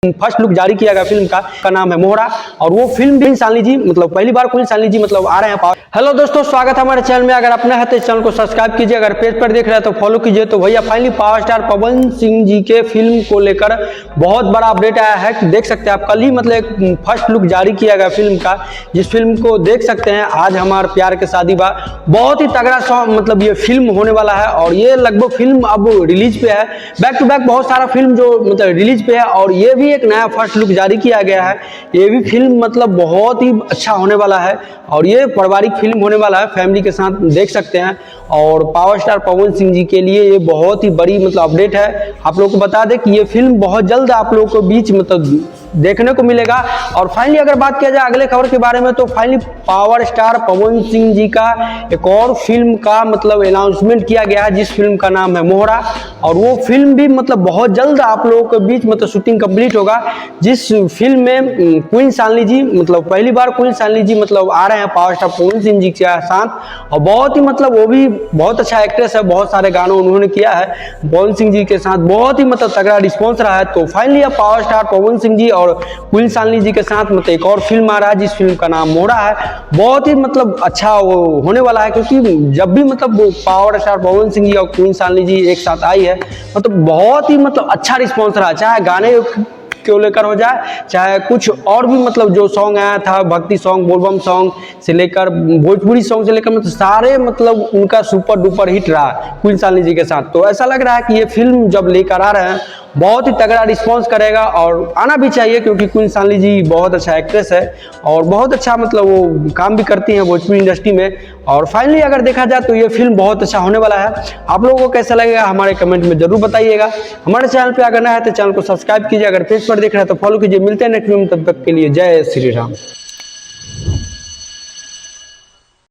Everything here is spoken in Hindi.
फर्स्ट लुक जारी किया गया फिल्म का नाम है मोहरा। और वो फिल्म भी सालनी जी मतलब पहली बार कोई सालनी जी मतलब आ रहे हैं। हेलो दोस्तों, स्वागत है हमारे चैनल में। अगर अपने है तो इस चैनल को सब्सक्राइब कीजिए, अगर पेज पर देख रहे हैं तो फॉलो कीजिए। तो भैया finally power star Pawan Singh ji के फिल्म को लेकर बहुत बड़ा अपडेट आया है कि देख सकते हैं आप। कल ही मतलब एक फर्स्ट लुक जारी किया गया फिल्म का, जिस फिल्म को देख सकते हैं आज हमारे प्यार के शादी बा। बहुत ही तगड़ा सॉन्ग मतलब ये फिल्म होने वाला है और ये लगभग फिल्म अब रिलीज पे है। बैक टू बैक बहुत सारा फिल्म जो मतलब रिलीज पे है और ये भी एक नया फर्स्ट लुक जारी किया गया है। ये भी फिल्म मतलब बहुत ही अच्छा होने वाला है और ये पारिवारिक फिल्म होने वाला है, फैमिली के साथ देख सकते हैं। और पावर स्टार पवन सिंह जी के लिए ये बहुत ही बड़ी मतलब अपडेट है। आप लोगों को बता दें कि ये फिल्म बहुत जल्द आप लोगों को बीच मतलब देखने को मिलेगा। और फाइनली अगर बात किया जाए अगले खबर के बारे में तो finally power star Pawan Singh ji का एक और फिल्म का मतलब अनाउंसमेंट किया गया है, जिस फिल्म का नाम है मोहरा। और वो फिल्म भी मतलब बहुत जल्द आप लोगों के बीच मतलब शूटिंग कंप्लीट होगा, जिस फिल्म में क्वीन सालनी जी मतलब पहली बार क्वीन सालनी जी मतलब आ रहे हैं पावर स्टार पवन सिंह जी के साथ। और बहुत ही मतलब वो भी बहुत अच्छा एक्ट्रेस है, बहुत सारे गानों उन्होंने किया है पवन सिंह जी के साथ, बहुत ही मतलब तगड़ा रिस्पॉन्स रहा है। तो फाइनली अब पावर स्टार पवन सिंह जी और क्वीन सालनी जी के साथ मतलब एक और फिल्म आ रहा है, जिस फिल्म का नाम मोहरा है। बहुत ही मतलब अच्छा वो होने वाला है, क्योंकि जब भी मतलब पावर स्टार पवन सिंह जी और क्वीन सालनी जी एक साथ आई है मतलब बहुत ही मतलब अच्छा रिस्पॉन्स रहा, चाहे गाने क्यों लेकर हो जाए, चाहे कुछ और भी मतलब जो सॉन्ग आया था, भक्ति सॉन्ग, बोलबम सॉन्ग से लेकर भोजपुरी सॉन्ग से लेकर मतलब सारे मतलब उनका सुपर डुपर हिट रहा क्वीन सालनी जी के साथ। तो ऐसा लग रहा है कि ये फिल्म जब लेकर आ रहे हैं बहुत ही तगड़ा रिस्पांस करेगा और आना भी चाहिए, क्योंकि क्वीन सालनी जी बहुत अच्छा एक्ट्रेस है और बहुत अच्छा मतलब वो काम भी करती हैं भोजपुरी इंडस्ट्री में। और फाइनली अगर देखा जाए तो ये फिल्म बहुत अच्छा होने वाला है। आप लोगों को कैसा लगेगा हमारे कमेंट में जरूर बताइएगा। हमारे चैनल पे अगर नया है तो चैनल को सब्सक्राइब कीजिए, अगर पेज पर देख रहे हैं तो फॉलो कीजिए। मिलते हैं नेक्स्ट वीडियो में, तब तक के लिए जय श्री राम।